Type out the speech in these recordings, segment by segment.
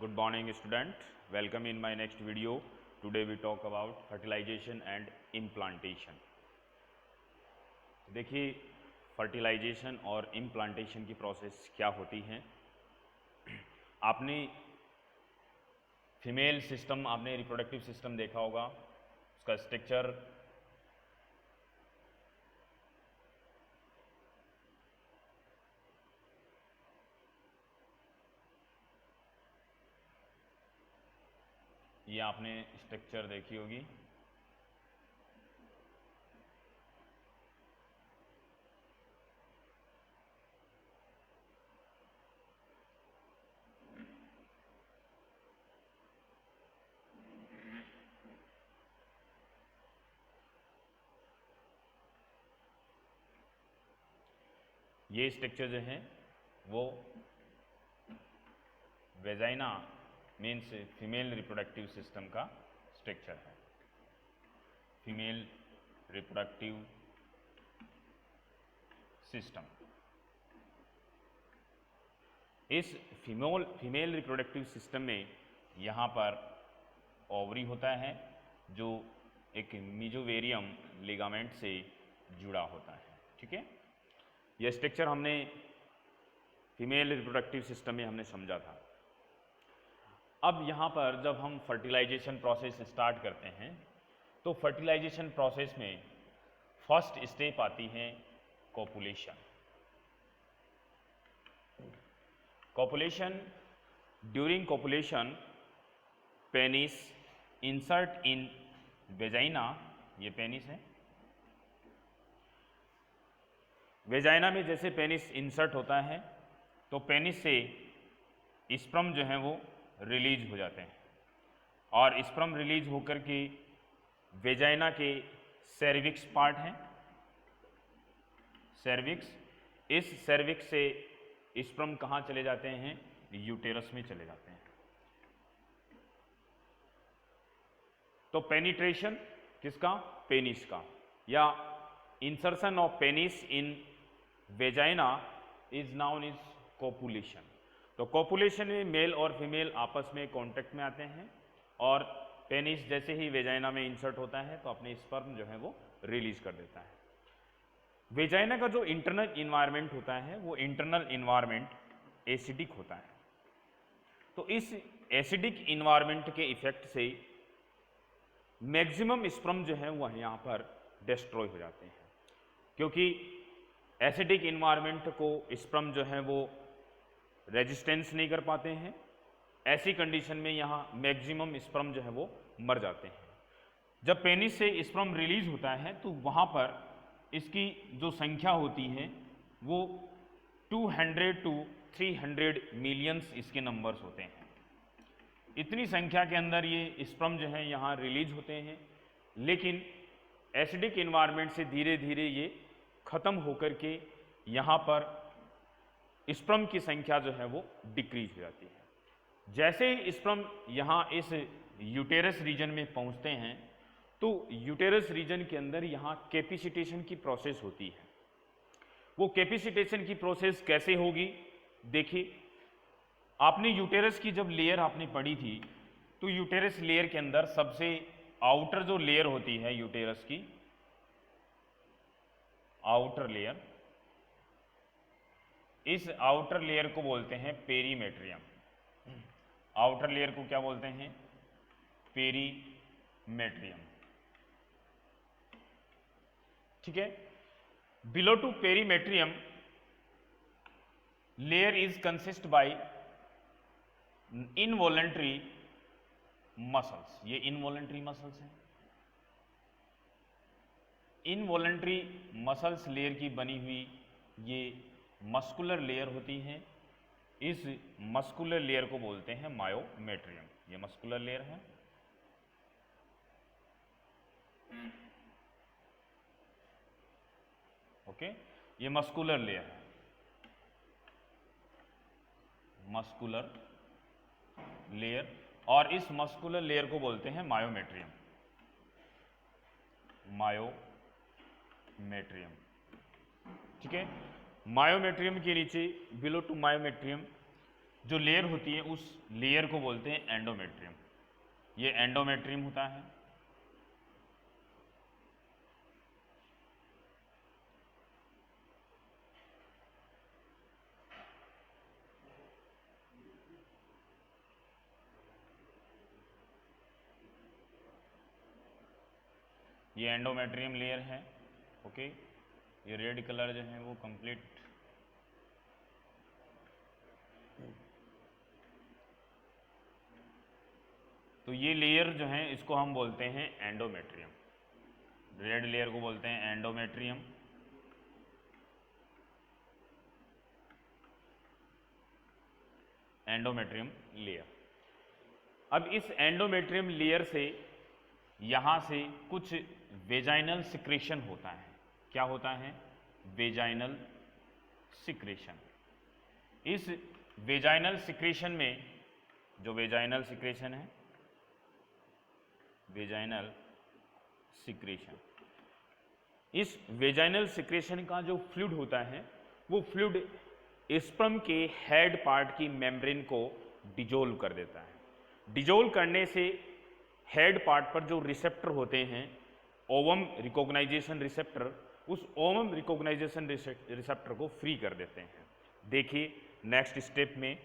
Good morning student, welcome in my next video. Today we talk about fertilization and implantation. देखिए fertilisation और implantation की process क्या होती हैं। आपने फीमेल सिस्टम, आपने रिप्रोडक्टिव सिस्टम देखा होगा, उसका स्ट्रक्चर ये आपने स्ट्रक्चर देखी होगी। ये स्ट्रक्चर जो है वो vagina means female reproductive system का स्ट्रक्चर है। फीमेल रिप्रोडक्टिव सिस्टम, इस फीमेल रिप्रोडक्टिव सिस्टम में यहाँ पर ओवरी होता है जो एक मीजोवेरियम लिगामेंट से जुड़ा होता है। ठीक है, यह स्ट्रक्चर हमने फीमेल रिप्रोडक्टिव सिस्टम में हमने समझा था। अब यहाँ पर जब हम फर्टिलाइजेशन प्रोसेस स्टार्ट करते हैं तो फर्टिलाइजेशन प्रोसेस में फर्स्ट स्टेप आती है copulation. Copulation, during copulation penis insert इन वेजाइना, ये पेनिस है, वेजाइना में जैसे पेनिस इंसर्ट होता है तो पेनिस से स्पर्म जो है वो रिलीज हो जाते हैं और स्पर्म रिलीज होकर के वेजाइना के सर्विक्स पार्ट हैं, सर्विक्स, इस सर्विक्स से स्पर्म कहाँ चले जाते हैं, यूटेरस में चले जाते हैं। तो पेनिट्रेशन किसका, पेनिस का, या insertion of penis in vagina is known is copulation. तो कोपुलेशन में मेल और फीमेल आपस में कांटेक्ट में आते हैं और पेनिस जैसे ही वेजाइना में इंसर्ट होता है तो अपने स्पर्म जो है वो रिलीज कर देता है। वेजाइना का जो इंटरनल इन्वायरमेंट होता है वो इंटरनल इन्वायरमेंट एसिडिक होता है। तो इस एसिडिक इन्वायरमेंट के इफेक्ट से मैक्सिमम स्पर्म जो है वह यहाँ पर डिस्ट्रॉय हो जाते हैं, क्योंकि एसिडिक इन्वायरमेंट को स्पर्म जो है वो रेजिस्टेंस नहीं कर पाते हैं। ऐसी कंडीशन में यहाँ मैक्सिमम स्पर्म जो है वो मर जाते हैं। जब पेनिस से स्पर्म रिलीज होता है तो वहाँ पर इसकी जो संख्या होती है वो 200 to 300 मिलियंस इसके नंबर्स होते हैं। इतनी संख्या के अंदर ये स्पर्म जो है यहाँ रिलीज होते हैं, लेकिन एसिडिक इन्वायरमेंट से धीरे धीरे ये खत्म होकर के यहाँ पर स्पर्म की संख्या जो है वो डिक्रीज हो जाती है। जैसे ही स्पर्म यहाँ इस यूटेरस रीजन में पहुँचते हैं तो यूटेरस रीजन के अंदर यहाँ कैपिसिटेशन की प्रोसेस होती है। वो कैपिसिटेशन की प्रोसेस कैसे होगी, देखिए, आपने यूटेरस की जब लेयर आपने पढ़ी थी तो यूटेरस लेयर के अंदर सबसे आउटर जो लेयर होती है यूटेरस की, आउटर लेयर, इस आउटर लेयर को बोलते हैं पेरीमेट्रियम। आउटर लेयर को क्या बोलते हैं, पेरीमेट्रियम। ठीक है, below to perimetrium layer is consist by involuntary muscles. ये इनवॉलंटरी मसल्स हैं। इनवॉलंटरी मसल्स लेयर की बनी हुई ये मस्कुलर लेयर होती है। इस मस्कुलर लेयर को बोलते हैं मायोमेट्रियम। ये मस्कुलर लेयर है। ओके, ये मस्कुलर लेयर है, मस्कुलर लेयर, और इस मस्कुलर लेयर को बोलते हैं मायोमेट्रियम। मायोमेट्रियम, ठीक है। मायोमेट्रियम के नीचे, बिलो टू मायोमेट्रियम, जो लेयर होती है उस लेयर को बोलते हैं एंडोमेट्रियम। ये एंडोमेट्रियम होता है। ये एंडोमेट्रियम लेयर है। ओके, ये रेड कलर जो है वो कंप्लीट तो ये लेयर जो है इसको हम बोलते हैं एंडोमेट्रियम। रेड लेयर को बोलते हैं एंडोमेट्रियम। Endometrium layer. अब इस एंडोमेट्रियम लेयर से यहां से कुछ वेजाइनल सिक्रेशन होता है। क्या होता है? Vaginal secretion. इस वेजाइनल सिक्रेशन में जो वेजाइनल सिक्रेशन है, वेजाइनल सिक्रेशन, इस वेजाइनल सिक्रेशन का जो फ्लूइड होता है वो फ्लूइड स्पर्म के हेड पार्ट की मेम्ब्रेन को डिजोल्व कर देता है। डिजोल्व करने से हेड पार्ट पर जो रिसेप्टर होते हैं, ओवम रिकॉग्नाइजेशन रिसेप्टर, उस ओवम रिकॉग्नाइजेशन रिसेप्टर को फ्री कर देते हैं। देखिए नेक्स्ट स्टेप में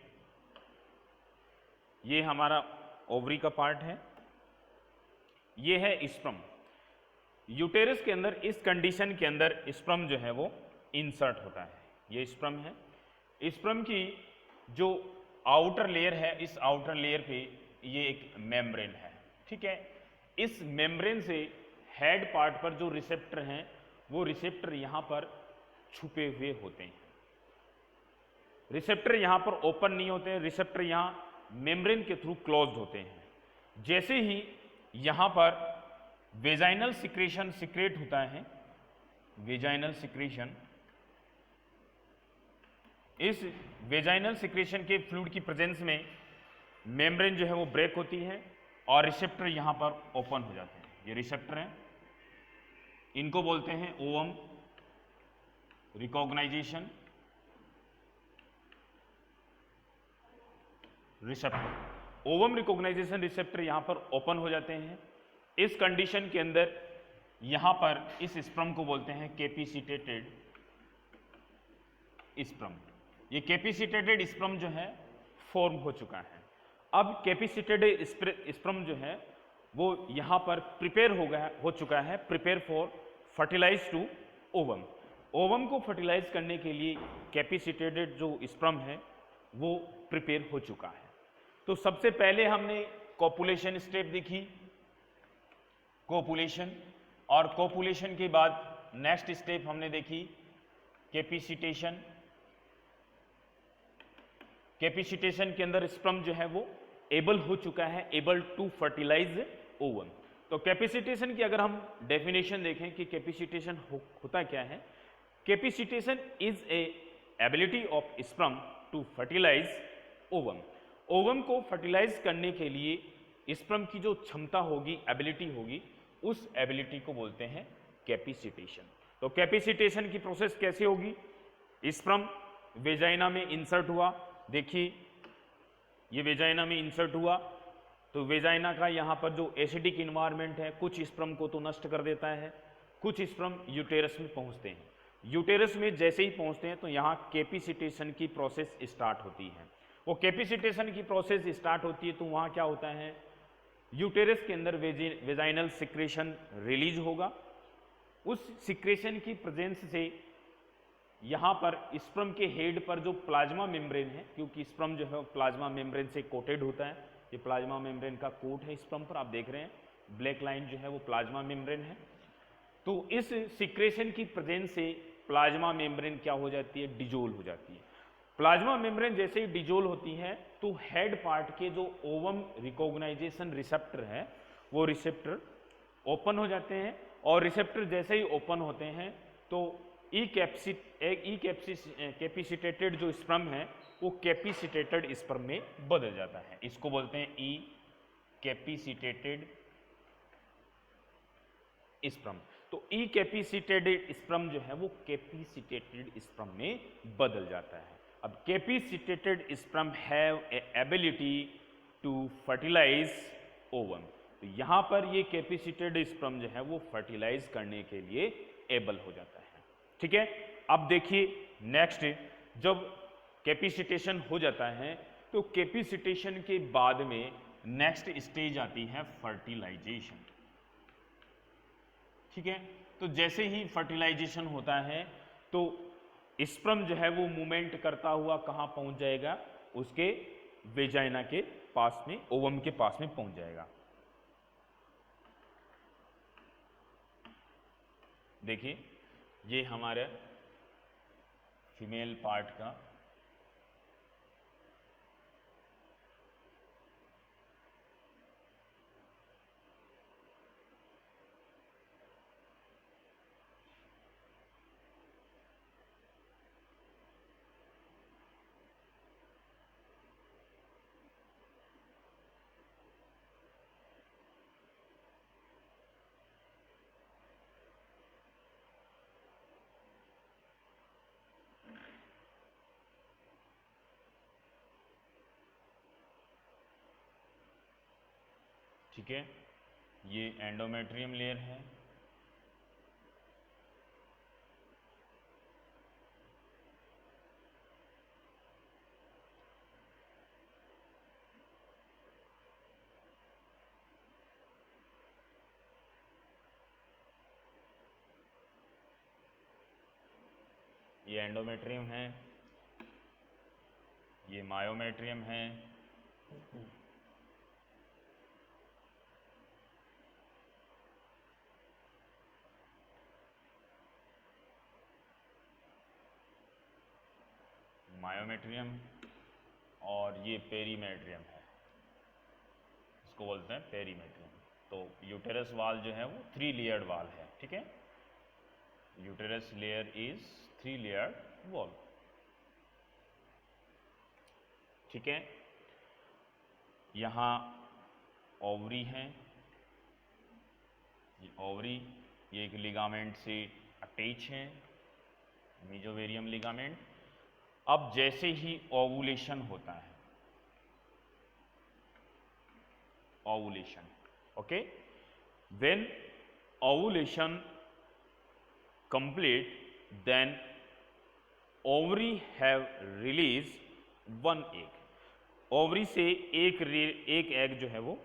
ये हमारा ओवरी का पार्ट है, ये है स्पर्म। यूटेरस के अंदर इस कंडीशन के अंदर स्पर्म जो है वो इंसर्ट होता है। ये स्पर्म है। स्पर्म की जो आउटर लेयर है, इस आउटर लेयर पे ये एक मेम्ब्रेन है। ठीक है, इस मेम्ब्रेन से हेड पार्ट पर जो रिसेप्टर हैं वो रिसेप्टर यहां पर छुपे हुए होते हैं। रिसेप्टर यहां पर ओपन नहीं होते हैं, रिसेप्टर यहां मेम्ब्रेन के थ्रू क्लोज्ड होते हैं। जैसे ही यहां पर वेजाइनल सिक्रेशन सिक्रेट होता है, वेजाइनल सिक्रेशन, इस वेजाइनल सिक्रेशन के फ्लूइड की प्रेजेंस में मेम्ब्रेन जो है वो ब्रेक होती है और रिसेप्टर यहां पर ओपन हो जाते हैं। ये रिसेप्टर हैं, इनको बोलते हैं ovum recognition receptor. Ovum recognition receptor यहां पर ओपन हो जाते हैं। इस कंडीशन के अंदर यहां पर इस स्पर्म को बोलते हैं कैपिसिटेटेड स्पर्म। ये कैपिसिटेटेड स्पर्म जो है फॉर्म हो चुका है। अब कैपिसिटेटेड स्पर्म जो है वो यहां पर प्रिपेयर हो चुका है, prepare for fertilise to ovum. Ovum को फर्टिलाइज करने के लिए कैपिसिटेटेड जो स्पर्म है वो प्रिपेयर हो चुका है। तो सबसे पहले हमने कोपुलेशन स्टेप देखी, कोपुलेशन, और कोपुलेशन के बाद नेक्स्ट स्टेप हमने देखी कैपिसिटेशन। कैपिसिटेशन के अंदर स्पर्म जो है वो एबल हो चुका है, एबल टू फर्टिलाइज ओवम। तो कैपिसिटेशन की अगर हम डेफिनेशन देखें कि कैपिसिटेशन होता क्या है, capacitation is a ability of sperm to fertilise ovum. Ovum को फर्टिलाइज करने के लिए स्पर्म की जो क्षमता होगी, एबिलिटी होगी, उस एबिलिटी को बोलते हैं कैपिसिटेशन। तो कैपिसिटेशन की प्रोसेस कैसे होगी? स्पर्म वेजाइना में इंसर्ट हुआ, देखिए ये वेजाइना में इंसर्ट हुआ, तो वेजाइना का यहाँ पर जो एसिडिक इन्वायरमेंट है कुछ स्पर्म को तो नष्ट कर देता है, कुछ स्पर्म यूटेरस में पहुँचते हैं। यूटेरस में जैसे ही पहुँचते हैं तो यहाँ कैपिसिटेशन की प्रोसेस स्टार्ट होती है। वो कैपिसिटेशन की प्रोसेस स्टार्ट होती है तो वहाँ क्या होता है, यूटेरस के अंदर वेजाइनल सिक्रेशन रिलीज होगा। उस सिक्रेशन की प्रेजेंस से यहाँ पर स्पर्म के हेड पर जो प्लाज्मा मेम्ब्रेन है, क्योंकि स्पर्म जो है प्लाज्मा मेम्ब्रेन से कोटेड होता है, ये प्लाज्मा मेम्ब्रेन का कोट है स्पर्म पर, आप देख रहे हैं ब्लैक लाइन जो है वो प्लाज्मा मेम्ब्रेन है। तो इस सिक्रेशन की प्रेजेंस से प्लाज्मा मेम्ब्रेन क्या हो जाती है, डिजोल्व हो जाती है। प्लाज्मा मेम्ब्रेन जैसे ही डिजोल्व होती है तो हेड पार्ट के जो ओवम रिकॉग्नाइजेशन रिसेप्टर है वो रिसेप्टर ओपन हो जाते हैं, और रिसेप्टर जैसे ही ओपन होते हैं तो कैपिसिटेटेड जो स्पर्म है वो कैपिसिटेटेड स्पर्म में बदल जाता है। इसको बोलते हैं ई कैपिसिटेटेड स्पर्म। तो ई कैपिसिटेटेड स्पर्म जो है वो कैपिसिटेटेड स्पर्म में बदल जाता है। अब capacitated sperm have ability to fertilise ovum, तो यहां पर ये कैपिसिटेड स्पर्म जो है वो फर्टिलाइज करने के लिए एबल हो जाता है। ठीक है, अब देखिए नेक्स्ट, जब कैपिसिटेशन हो जाता है तो कैपिसिटेशन के बाद में नेक्स्ट स्टेज आती है फर्टिलाइजेशन। ठीक है, तो जैसे ही फर्टिलाइजेशन होता है तो स्पर्म जो है वो मूवमेंट करता हुआ कहां पहुंच जाएगा, उसके वेजाइना के पास में, ओवम के पास में पहुंच जाएगा। देखिए ये हमारे फीमेल पार्ट का ठीक है, ये एंडोमेट्रियम लेयर है। ये एंडोमेट्रियम है, ये मायोमेट्रियम है, मायोमेट्रियम, और ये पेरीमेट्रियम है, इसको बोलते हैं पेरीमेट्रियम। तो यूटेरस वाल जो है वो 3 लेयर्ड वाल है। ठीक है, uterus layer is 3 layered wall. ठीक है, यहाँ ओवरी है, ये ओवरी, ये एक लिगामेंट से अटैच है, मेजोवेरियम लिगामेंट। अब जैसे ही ओवुलेशन होता है, ovulation, okay, when ovulation complete, then ovary have release one egg, ovary से एक एग जो है वो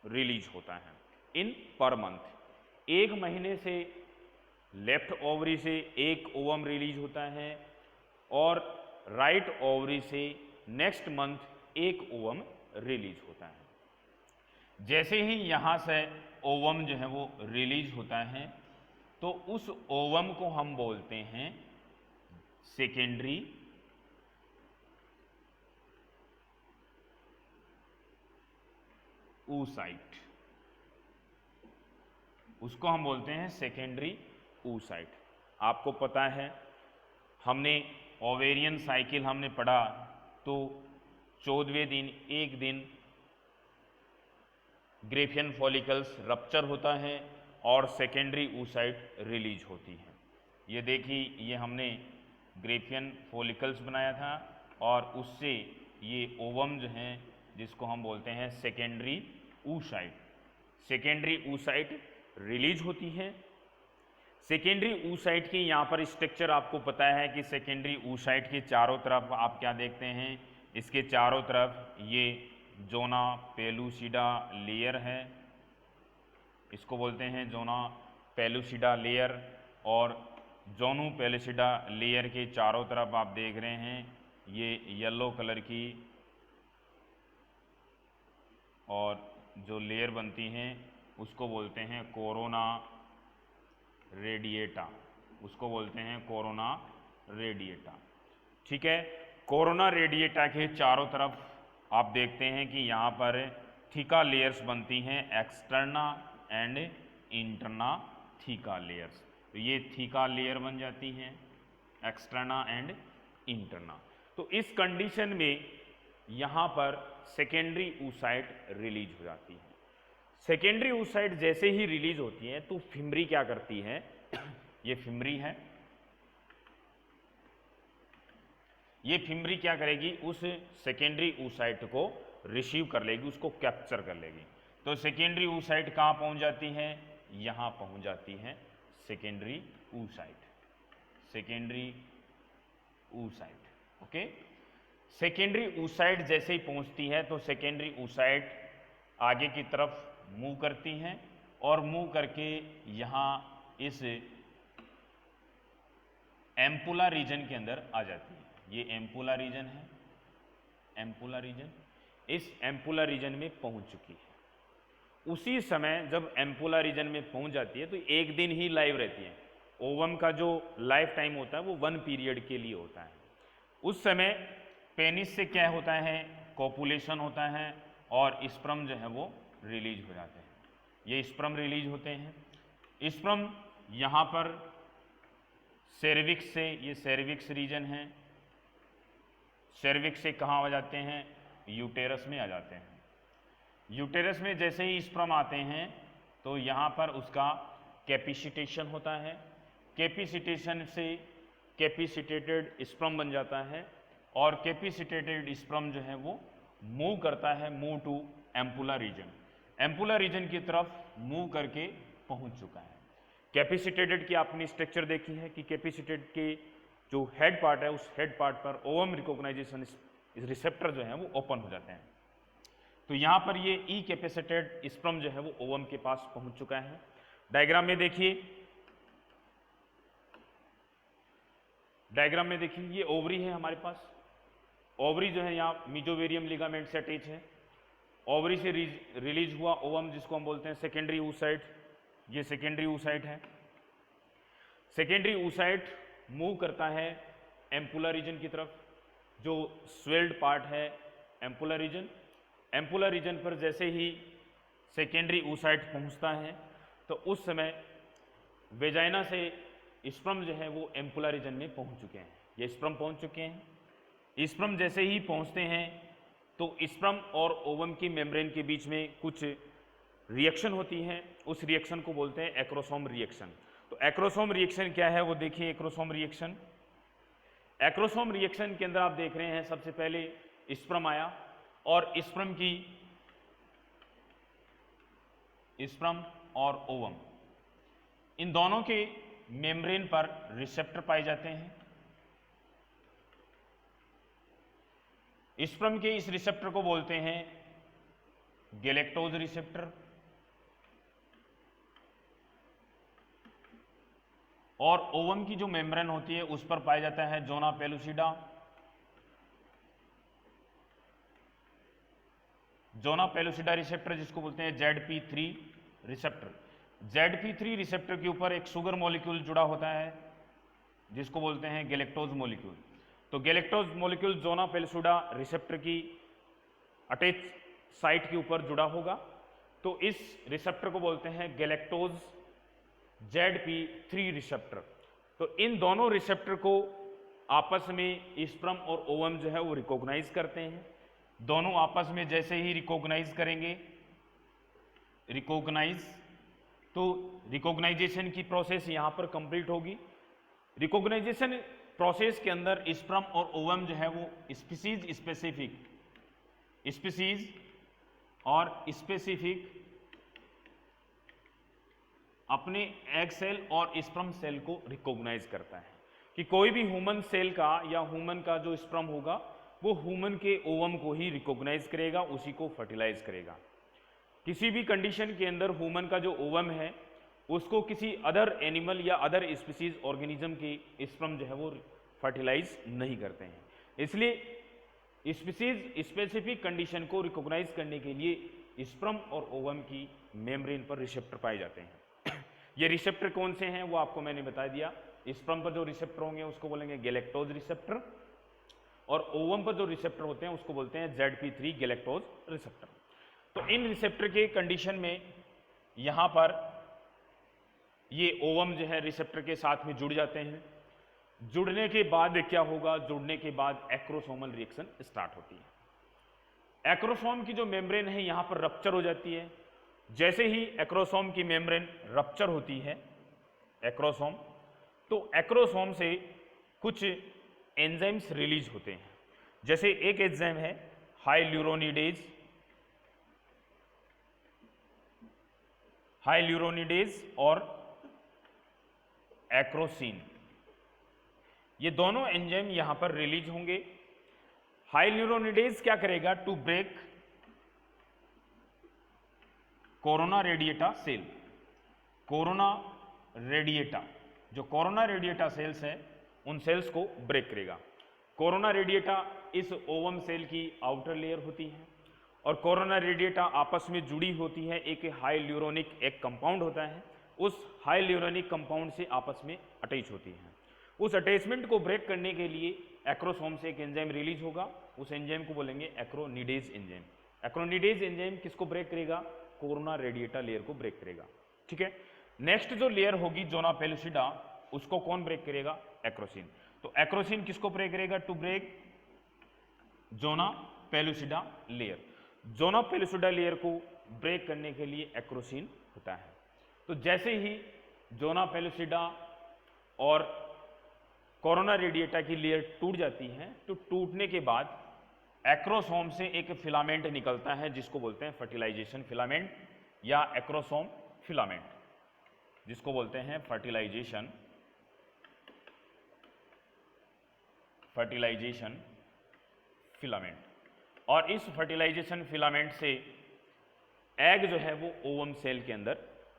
रिलीज होता है इन पर मंथ। एक महीने से लेफ्ट ओवरी से एक ओवम रिलीज होता है और राइट ओवरी से नेक्स्ट मंथ एक ओवम रिलीज होता है। जैसे ही यहाँ से ओवम जो है वो रिलीज होता है तो उस ओवम को हम बोलते हैं सेकेंडरी oocyte, उसको हम बोलते हैं सेकेंडरी oocyte। आपको पता है हमने ओवेरियन साइकिल हमने पढ़ा तो 14वें दिन एक दिन ग्रेफियन फॉलिकल्स रप्चर होता है और सेकेंडरी oocyte रिलीज होती है। ये देखिए, ये हमने ग्रेफियन फॉलिकल्स बनाया था और उससे ये ओवम जो हैं जिसको हम बोलते हैं secondary oocyte, secondary oocyte release होती है। सेकेंडरी oocyte की यहाँ पर स्ट्रक्चर आपको पता है कि सेकेंडरी oocyte के चारों तरफ आप क्या देखते हैं, इसके चारों तरफ ये जोना पेलुसिडा लेयर है, इसको बोलते हैं जोना पेलुसिडा लेयर। और जोनू पेलुसिडा लेयर के चारों तरफ आप देख रहे हैं ये येलो कलर की और जो लेयर बनती हैं उसको बोलते हैं कोरोना रेडिएटा, उसको बोलते हैं कोरोना रेडिएटा। ठीक है, कोरोना रेडिएटा के चारों तरफ आप देखते हैं कि यहाँ पर थीका लेयर्स बनती हैं, externa and interna theca layers. तो ये थीका लेयर बन जाती हैं, एक्सटर्ना एंड इंटरना। तो इस कंडीशन में यहाँ पर सेकेंडरी oocyte रिलीज हो जाती है। सेकेंडरी oocyte जैसे ही रिलीज होती है तो फिमरी क्या करती है, ये फिमरी है, ये फिमरी क्या करेगी, उस सेकेंडरी oocyte को रिसीव कर लेगी, उसको कैप्चर कर लेगी। तो सेकेंडरी oocyte कहाँ पहुंच जाती है, यहाँ पहुंच जाती है secondary oocyte, secondary oocyte। Okay, secondary oocyte जैसे ही पहुंचती है तो सेकेंडरी oocyte आगे की तरफ मूव करती हैं और मूव करके यहाँ इस एम्पुला रीजन के अंदर आ जाती है। ये एम्पुला रीजन है, एम्पुला रीजन, इस एम्पुला रीजन में पहुंच चुकी है। उसी समय जब एम्पुला रीजन में पहुंच जाती है तो एक दिन ही लाइव रहती है। ओवम का जो लाइफ टाइम होता है वो 1 पीरियड के लिए होता है। उस समय पेनिस से क्या होता है, कॉपुलेशन होता है और स्पर्म जो है वो रिलीज हो जाते हैं। ये स्पर्म रिलीज होते हैं। स्पर्म यहाँ पर सेर्विक्स से, ये सेर्विक्स रीजन है, सेर्विक्स से कहाँ आ जाते हैं, यूटेरस में आ जाते हैं। यूटेरस में जैसे ही स्पर्म आते हैं तो यहाँ पर उसका कैपिसिटेशन होता है, कैपिसिटेशन से कैपिसिटेटेड स्पर्म बन जाता है और कैपिसिटेटेड स्पर्म जो है वो मूव करता है, move to ampulla region, ampulla region की तरफ मूव करके पहुंच चुका है। कैपिसिटेटेड की आपने स्ट्रक्चर देखी है कि कैपिसिटेटेड के जो हेड पार्ट है उस हेड पार्ट पर ओवम रिकॉग्नाइजेशन रिसेप्टर जो है वो ओपन हो जाते हैं। तो यहाँ पर ये ई कैपेसिटेड स्पर्म जो है वो ओवम के पास पहुंच चुका है। डायग्राम में देखिए, डायग्राम में देखिए ये ओवरी है हमारे पास। ओवरी जो है यहाँ मीजोवेरियम लिगामेंट से अटैच है। ओवरी से रिलीज हुआ ओवम जिसको हम बोलते हैं सेकेंडरी oocyte, ये सेकेंडरी oocyte है। सेकेंडरी oocyte मूव करता है एम्पुला रीजन की तरफ, जो स्वेल्ड पार्ट है एम्पुला रीजन। एम्पुला रीजन पर जैसे ही सेकेंडरी oocyte पहुंचता है तो उस समय वेजाइना से स्पर्म जो है वो एम्पुला रीजन में पहुंच चुके हैं। ये स्पर्म पहुंच चुके हैं। स्पर्म जैसे ही पहुंचते हैं तो स्पर्म और ओवम की मेम्ब्रेन के बीच में कुछ रिएक्शन होती है, उस रिएक्शन को बोलते हैं एक्रोसोम रिएक्शन। तो एक्रोसोम रिएक्शन क्या है वो देखिए। एक्रोसोम रिएक्शन, एक्रोसोम रिएक्शन के अंदर आप देख रहे हैं सबसे पहले स्पर्म आया और स्पर्म और ओवम इन दोनों के मेम्ब्रेन पर रिसेप्टर पाए जाते हैं। स्पर्म के इस रिसेप्टर को बोलते हैं गैलेक्टोज रिसेप्टर और ओवम की जो मेम्ब्रेन होती है उस पर पाया जाता है zona pellucida. Zona pellucida receptor जिसको बोलते हैं ZP3 रिसेप्टर। ZP3 रिसेप्टर के ऊपर एक शुगर मॉलिक्यूल जुड़ा होता है जिसको बोलते हैं गैलेक्टोज मॉलिक्यूल। तो galactose molecule zona pellucida receptor की अटैच साइट के ऊपर जुड़ा होगा, तो इस रिसेप्टर को बोलते हैं गैलेक्टोज ZP3 रिसेप्टर। तो इन दोनों रिसेप्टर को आपस में स्पर्म और ओवम जो है वो रिकॉग्नाइज करते हैं। दोनों आपस में जैसे ही रिकॉग्नाइज करेंगे, तो रिकॉग्नाइजेशन की प्रोसेस यहां पर कंप्लीट होगी। रिकॉग्नाइजेशन प्रोसेस के अंदर स्पर्म और ओवम जो है वो स्पीसीज और स्पेसिफिक अपने एग सेल और स्पर्म सेल को रिकॉग्नाइज करता है कि कोई भी ह्यूमन सेल का या ह्यूमन का जो स्पर्म होगा वो ह्यूमन के ओवम को ही रिकॉग्नाइज करेगा, उसी को फर्टिलाइज करेगा। किसी भी कंडीशन के अंदर ह्यूमन का जो ओवम है उसको किसी अदर एनिमल या अदर स्पीसीज ऑर्गेनिज्म के स्पर्म जो है वो फर्टिलाइज नहीं करते हैं। इसलिए स्पीसीज स्पेसिफिक कंडीशन को रिकॉग्नाइज करने के लिए स्पर्म और ओवम की मेम्ब्रेन पर रिसेप्टर पाए जाते हैं। ये रिसेप्टर कौन से हैं वो आपको मैंने बता दिया। स्पर्म पर जो रिसेप्टर होंगे उसको बोलेंगे गैलेक्टोज रिसेप्टर और ओवम पर जो रिसेप्टर होते हैं उसको बोलते हैं ZP3 गैलेक्टोज रिसेप्टर। तो इन रिसेप्टर के कंडीशन में यहां पर ये ओवम जो है रिसेप्टर के साथ में जुड़ जाते हैं। जुड़ने के बाद क्या होगा, जुड़ने के बाद एक्रोसोमल रिएक्शन स्टार्ट होती है। एक्रोसोम की जो मेम्ब्रेन है यहां पर रप्चर हो जाती है। जैसे ही एक्रोसोम की मेम्ब्रेन रप्चर होती है एक्रोसोम, तो एक्रोसोम से कुछ एंजाइम्स रिलीज होते हैं। जैसे एक एंजाइम है हाइल्यूरोनिडेज और एक्रोसिन, ये दोनों एंजाइम यहां पर रिलीज होंगे। हाइल्यूरोनिडेज क्या करेगा? To break corona radiata cell. Corona radiata, जो कोरोना रेडिएटा सेल्स है उन सेल्स को ब्रेक करेगा। कोरोना रेडिएटा इस ओवम सेल की आउटर लेयर होती है और कोरोना रेडिएटा आपस में जुड़ी होती है। एक हाइल्यूरोनिक एक कंपाउंड होता है, उस हाइल्यूरोनिक कंपाउंड से आपस में अटैच होती है। उस अटैचमेंट को ब्रेक करने के लिए एक्रोसोम से एक एंजाइम रिलीज होगा, उस एंजाइम को बोलेंगे एक्रोनिडेज एंजाइम। एक्रोनिडेज एंजाइम किसको ब्रेक करेगा? कोरोना रेडिएटा लेयर को ब्रेक करेगा। ठीक है, नेक्स्ट जो लेयर होगी जोना पेलुसिडा, उसको कौन ब्रेक करेगा? एक्रोसिन। तो एक्रोसिन किसको ब्रेक करेगा? To break zona pellucida layer. Zona pellucida layer को ब्रेक करने के लिए एक्रोसिन होता है। तो जैसे ही जोना पेलुसिडा और कोरोना रेडिएटा की लेयर टूट जाती है, तो टूटने के बाद एक्रोसोम से एक फिलामेंट निकलता है जिसको बोलते हैं फर्टिलाइजेशन फिलामेंट या एक्रोसोम फिलामेंट, जिसको बोलते हैं फर्टिलाइजेशन फिलामेंट। और इस फर्टिलाइजेशन फिलामेंट से एग जो है वो ओवम सेल के अंदर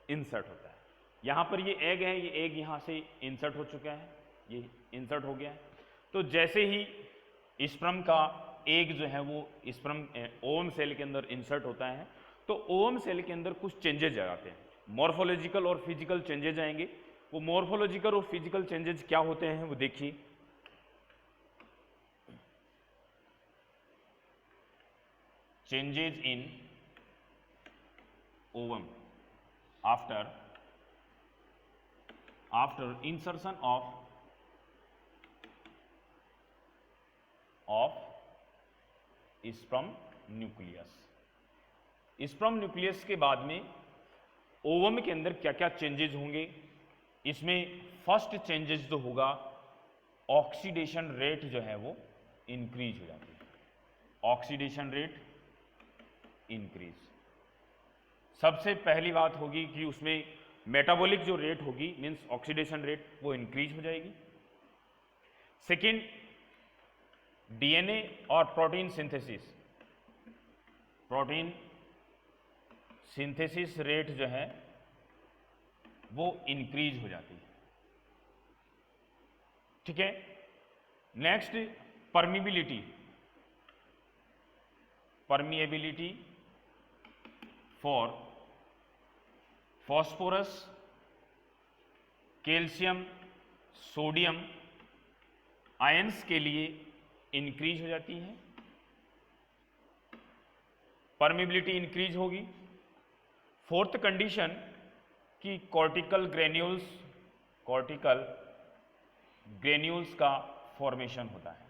इंसर्ट होता है। यहां पर ये एग है, ये एग यहां से इंसर्ट हो चुका है, ये इंसर्ट हो गया है। तो जैसे ही स्पर्म का एग जो है वो स्पर्म ओवम सेल के अंदर इंसर्ट होता है, तो ओवम सेल के अंदर कुछ चेंजेज आ जाते हैं, मॉर्फोलॉजिकल और फिजिकल चेंजेज आएंगे। वो मॉर्फोलॉजिकल और फिजिकल चेंजेज क्या होते हैं वो देखिए। Changes in ovum after insertion of sperm nucleus। Sperm nucleus के बाद में ओवम के अंदर क्या क्या चेंजेस होंगे? इसमें फर्स्ट चेंजेस जो होगा, ऑक्सीडेशन रेट जो है वो इंक्रीज हो जाती है। ऑक्सीडेशन रेट इंक्रीज, सबसे पहली बात होगी कि उसमें मेटाबॉलिक जो रेट होगी मींस ऑक्सीडेशन रेट वो इंक्रीज हो जाएगी। सेकेंड, डीएनए और प्रोटीन सिंथेसिस रेट जो है वो इंक्रीज हो जाती है। ठीक है, next permeability for phosphorus, calcium, sodium ions के लिए इंक्रीज हो जाती है। परमिबिलिटी इंक्रीज होगी। फोर्थ कंडीशन कि कॉर्टिकल ग्रेन्यूल्स का फॉर्मेशन होता है।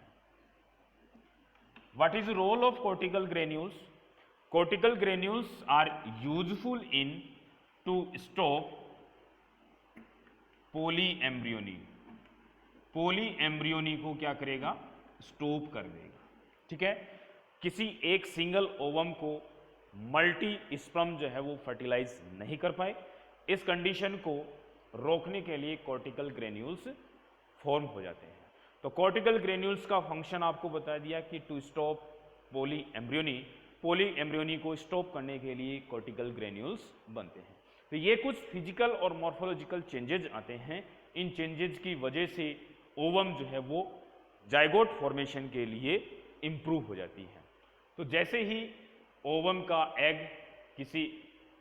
What is role of cortical granules? Cortical granules are useful in to stop polyembryony. Polyembryony को क्या करेगा? स्टॉप कर देगा। ठीक है, किसी एक सिंगल ओवम को मल्टी स्पर्म जो है वो फर्टिलाइज नहीं कर पाए, इस कंडीशन को रोकने के लिए कॉर्टिकल ग्रेन्यूल्स फॉर्म हो जाते हैं। तो कॉर्टिकल ग्रेन्यूल्स का फंक्शन आपको बता दिया कि टू स्टॉप पोलीएम्ब्रियोनी को स्टॉप करने के लिए कॉर्टिकल ग्रेन्यूल्स बनते हैं। तो ये कुछ फिजिकल और मॉर्फोलॉजिकल चेंजेज आते हैं। इन चेंजेज की वजह से ओवम जो है वो जाइगोट फॉर्मेशन के लिए इंप्रूव हो जाती है। तो जैसे ही ओवम का एग किसी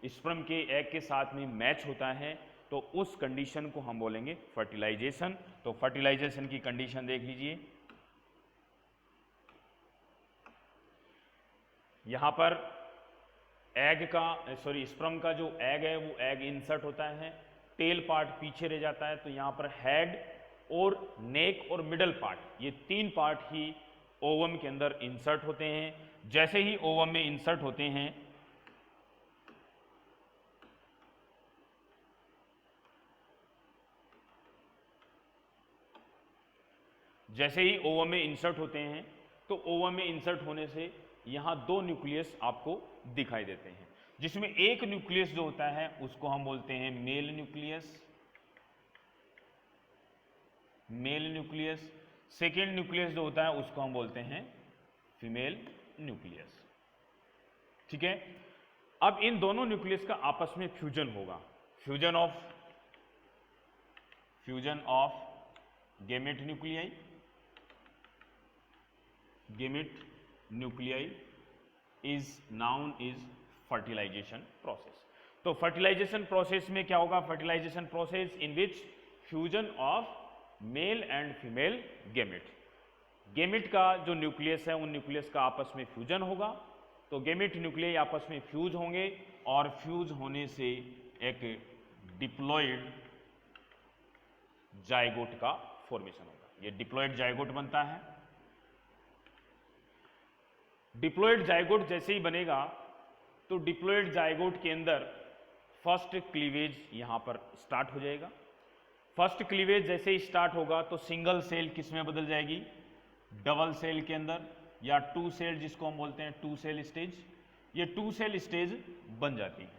स्पर्म के एग के साथ में मैच होता है तो उस कंडीशन को हम बोलेंगे फर्टिलाइजेशन। तो फर्टिलाइजेशन की कंडीशन देख लीजिए, यहां पर स्पर्म का जो एग है वो एग इंसर्ट होता है, टेल पार्ट पीछे रह जाता है। तो यहां पर हेड और नेक और मिडल पार्ट, ये तीन पार्ट ही ओवम के अंदर इंसर्ट होते हैं। जैसे ही ओवम में इंसर्ट होते हैं जैसे ही ओवम में इंसर्ट होते हैं तो ओवम में इंसर्ट होने से यहाँ 2 न्यूक्लियस आपको दिखाई देते हैं, जिसमें एक न्यूक्लियस जो होता है उसको हम बोलते हैं mail nucleus, mail nucleus. Second nucleus जो होता है उसको हम बोलते हैं फीमेल न्यूक्लियस। ठीक है, अब इन दोनों न्यूक्लियस का आपस में फ्यूजन होगा, fusion of gamete nuclei, gamete nuclei is known is fertilisation process. तो फर्टिलाइजेशन प्रोसेस में क्या होगा? Fertilisation process in which fusion of male and female gamete, gamete का जो न्यूक्लियस है उन न्यूक्लियस का आपस में फ्यूजन होगा। तो गैमेट न्यूक्लियाई आपस में फ्यूज होंगे और फ्यूज होने से एक डिप्लॉइड जाइगोट का फॉर्मेशन होगा। ये डिप्लॉइड जाइगोट बनता है। डिप्लॉइड जाइगोट जैसे ही बनेगा तो डिप्लॉइड जाइगोट के अंदर फर्स्ट क्लीवेज यहां पर स्टार्ट हो जाएगा। फर्स्ट क्लीवेज जैसे ही स्टार्ट होगा तो सिंगल सेल किस में बदल जाएगी? डबल सेल के अंदर, या 2 सेल जिसको हम बोलते हैं 2 सेल स्टेज। ये 2 सेल स्टेज बन जाती है।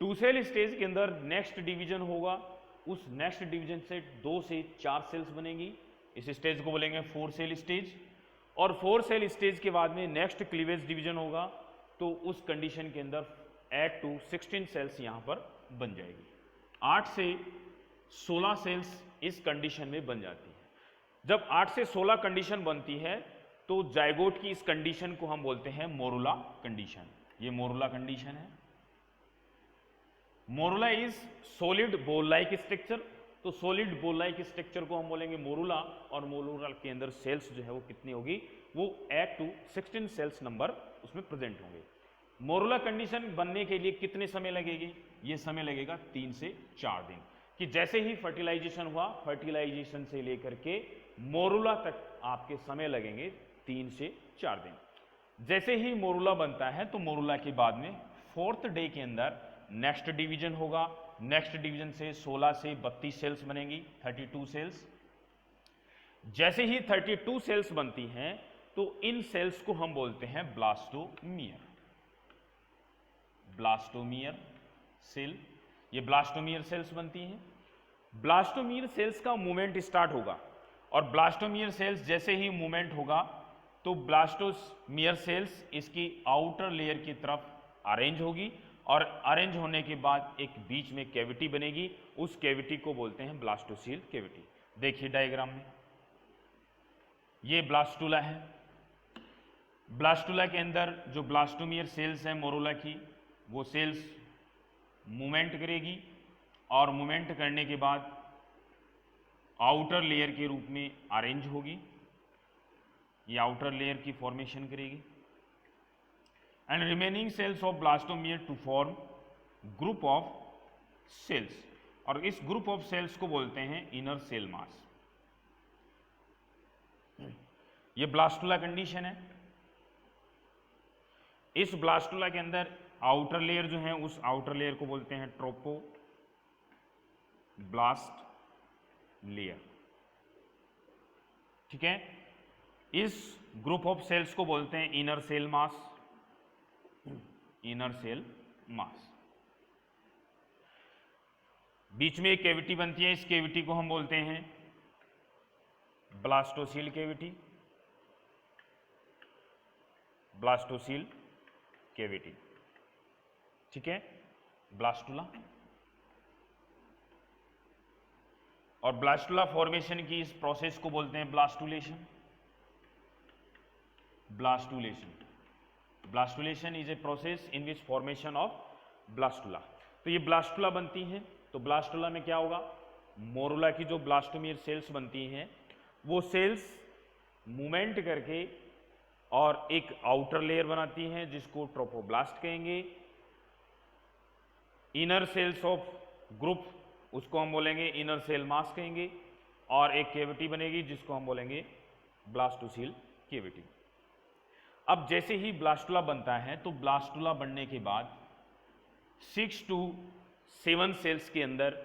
2 सेल स्टेज के अंदर नेक्स्ट डिवीजन होगा, उस नेक्स्ट डिवीजन से 2 से 4 सेल्स बनेंगी। इस स्टेज को बोलेंगे 4 सेल स्टेज। और 4 सेल स्टेज के बाद में नेक्स्ट क्लीवेज डिवीजन होगा, तो उस कंडीशन के अंदर 8 to 16 सेल्स यहां पर बन जाएगी। 8 से 16 सेल्स इस कंडीशन में बन जाती है। जब 8 से 16 कंडीशन बनती है तो जाइगोट की इस कंडीशन को हम बोलते हैं मोरुला कंडीशन। ये मोरुला कंडीशन है। Morula is solid ball like structure. तो सॉलिड बॉल लाइक स्ट्रक्चर को हम बोलेंगे मोरुला, और मोरुला के अंदर सेल्स जो है वो कितनी होगी? वो 8 to 16 सेल्स नंबर उसमें प्रेजेंट होंगे। मोरुला कंडीशन बनने के लिए कितने समय लगेगी? ये समय लगेगा 3 से 4 दिन। कि जैसे ही फर्टिलाइजेशन हुआ, फर्टिलाइजेशन से लेकर के मोरुला तक आपके समय लगेंगे 3 से 4 दिन। जैसे ही मोरुला बनता है तो मोरुला के बाद में 4th डे के अंदर नेक्स्ट डिवीजन होगा। नेक्स्ट डिवीजन से 16 से 32 सेल्स बनेंगी, 32 सेल्स। जैसे ही 32 सेल्स बनती हैं तो इन सेल्स को हम बोलते हैं ब्लास्टोमियर, ब्लास्टोमियर सेल। ये ब्लास्टोमियर सेल्स बनती हैं। ब्लास्टोमियर सेल्स का मूवमेंट स्टार्ट होगा, और ब्लास्टोमियर सेल्स जैसे ही मूवमेंट होगा तो ब्लास्टोमियर सेल्स इसकी आउटर लेयर की तरफ अरेंज होगी, और अरेंज होने के बाद एक बीच में कैविटी बनेगी। उस कैविटी को बोलते हैं ब्लास्टोसील कैविटी। देखिए डायग्राम में, ये ब्लास्टुला है। ब्लास्टुला के अंदर जो ब्लास्टोमियर सेल्स हैं मोरुला की, वो सेल्स मूवमेंट करेगी, और मूवमेंट करने के बाद आउटर लेयर के रूप में अरेंज होगी। ये आउटर लेयर की फॉर्मेशन करेगी, and remaining cells of blastomere to form group of cells, और इस ग्रुप ऑफ सेल्स को बोलते हैं इनर सेल मास। ये ब्लास्टुला कंडीशन है। इस ब्लास्टुला के अंदर आउटर लेयर जो है उस आउटर लेयर को बोलते हैं ट्रोपोब्लास्ट लेयर। ठीक है, इस ग्रुप ऑफ सेल्स को बोलते हैं inner cell mass, inner cell mass. बीच में एक कैविटी बनती है, इस कैविटी को हम बोलते हैं ब्लास्टोसील कैविटी, ब्लास्टोसील कैविटी। ठीक है, ब्लास्टुला। और ब्लास्टुला फॉर्मेशन की इस प्रोसेस को बोलते हैं blastulation, blastulation. Blastulation is a process in which formation of blastula. तो ये ब्लास्टुला बनती हैं। तो ब्लास्टुला में क्या होगा? मोरुला की जो ब्लास्टोमियर सेल्स बनती हैं वो सेल्स मूवमेंट करके और एक आउटर लेयर बनाती हैं जिसको ट्रोपोब्लास्ट कहेंगे। इनर सेल्स ऑफ ग्रुप, उसको हम बोलेंगे इनर सेल मास कहेंगे, और एक कैविटी बनेगी जिसको हम बोलेंगे ब्लास्टोसील कैविटी। अब जैसे ही ब्लास्टुला बनता है तो ब्लास्टुला बनने के बाद 6 to 7 सेल्स के अंदर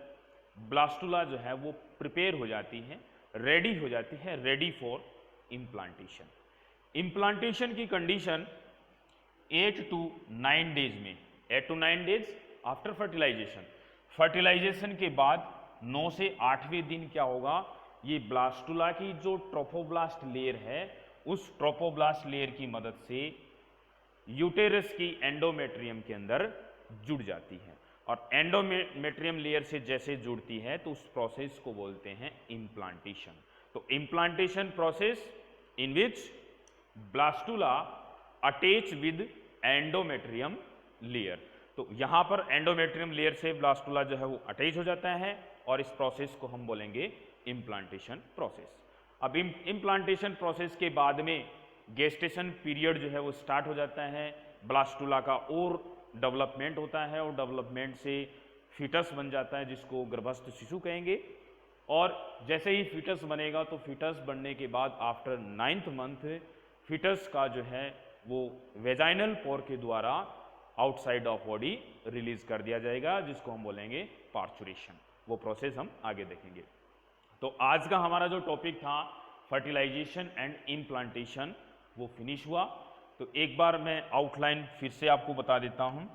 ब्लास्टुला जो है वो प्रिपेयर हो जाती है, रेडी हो जाती है, रेडी फॉर इम्प्लांटेशन। इम्प्लांटेशन की कंडीशन 8 to 9 डेज में, 8 to 9 days after fertilisation, fertilisation के बाद 9 से 8वें दिन क्या होगा, ये ब्लास्टुला की जो ट्रोफोब्लास्ट लेयर है उस ट्रोफोब्लास्ट लेयर की मदद से यूटेरस की एंडोमेट्रियम के अंदर जुड़ जाती है, और एंडोमेट्रियम लेयर से जैसे जुड़ती है तो उस प्रोसेस को बोलते हैं इम्प्लांटेशन। तो implantation process in which blastula attach with endometrium layer. तो यहां पर एंडोमेट्रियम लेयर से ब्लास्टुला जो है वो अटैच हो जाता है और इस प्रोसेस को हम बोलेंगे इम्प्लांटेशन प्रोसेस। अब इम्प्लांटेशन प्रोसेस के बाद में गेस्टेशन पीरियड जो है वो स्टार्ट हो जाता है, ब्लास्टुला का और डेवलपमेंट होता है और डेवलपमेंट से फीटस बन जाता है जिसको गर्भस्थ शिशु कहेंगे। और जैसे ही फीटस बनेगा तो फीटस बनने के बाद आफ्टर 9th मंथ फीटस का जो है वो वेजाइनल पोर के द्वारा आउटसाइड ऑफ बॉडी रिलीज कर दिया जाएगा जिसको हम बोलेंगे पार्चुरेशन। वो प्रोसेस हम आगे देखेंगे। तो आज का हमारा जो टॉपिक था फर्टिलाइजेशन एंड इम्प्लांटेशन वो फिनिश हुआ। तो एक बार मैं आउटलाइन फिर से आपको बता देता हूं।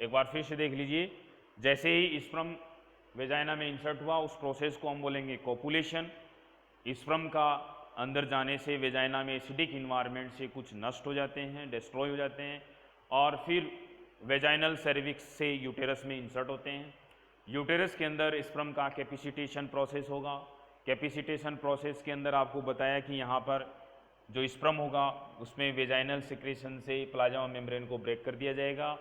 एक बार फिर से देख लीजिए। जैसे ही स्पर्म वेजाइना में इंसर्ट हुआ उस प्रोसेस को हम बोलेंगे कोपुलेशन। स्पर्म का अंदर जाने से वेजाइना में एसिडिक इन्वायरमेंट से कुछ नष्ट हो जाते हैं, डिस्ट्रॉय हो जाते हैं, और फिर वेजाइनल सर्विक्स से यूटेरस में इंसर्ट होते हैं। यूटेरस के अंदर स्पर्म का कैपेसिटेशन प्रोसेस होगा। कैपेसिटेशन प्रोसेस के अंदर आपको बताया कि यहाँ पर जो स्पर्म होगा उसमें वेजाइनल सिक्रेशन से प्लाज्मा मेम्ब्रेन को ब्रेक कर दिया जाएगा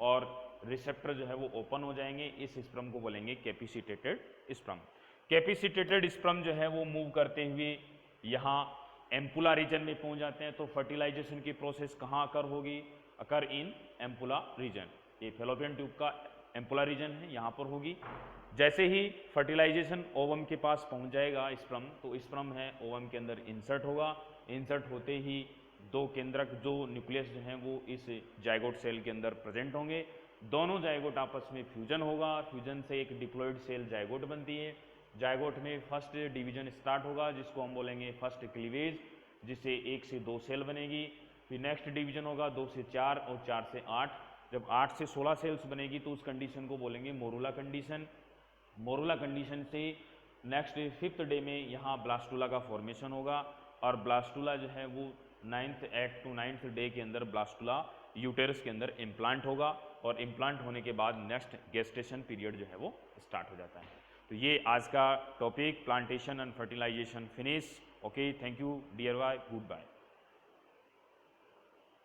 और रिसेप्टर जो है वो ओपन हो जाएंगे। इस स्पर्म को बोलेंगे कैपेसिटेटेड स्पर्म। कैपेसिटेटेड स्पर्म जो है वो मूव करते हुए यहाँ एम्पुला रीजन में पहुंच जाते हैं। तो फर्टिलाइजेशन की प्रोसेस कहाँ अकर होगी, अकर इन एम्पुला रीजन। ये फेलोपियन ट्यूब का एम्पुला रीजन है, यहाँ पर होगी। जैसे ही फर्टिलाइजेशन ओवम के पास पहुंच जाएगा स्पर्म, तो स्पर्म है ओवम के अंदर इंसर्ट होगा। इंसर्ट होते ही दो केंद्रक जो न्यूक्लियस जो हैं वो इस जाइगोट सेल के अंदर प्रेजेंट होंगे। दोनों जाइगोट आपस में फ्यूजन होगा। फ्यूजन से एक डिप्लॉइड सेल जाइगोट बनती है। जाइगोट में फर्स्ट डिवीजन स्टार्ट होगा जिसको हम बोलेंगे फर्स्ट क्लीवेज, जिससे 1 से 2 सेल बनेगी। फिर नेक्स्ट डिवीजन होगा 2 से 4 और 4 से 8। जब 8 से 16 सेल्स बनेगी तो उस कंडीशन को बोलेंगे मोरुला कंडीशन। मोरुला कंडीशन से नेक्स्ट 5th डे में यहाँ ब्लास्टुला का फॉर्मेशन होगा और ब्लास्टुला जो है वो 8th to 9th डे के अंदर ब्लास्टुला यूटेरस के अंदर इम्प्लांट होगा और इम्प्लांट होने के बाद नेक्स्ट गेस्टेशन पीरियड जो है वो स्टार्ट हो जाता है। तो ये आज का topic plantation and fertilisation finish. Okay, thank you dear bye, good bye.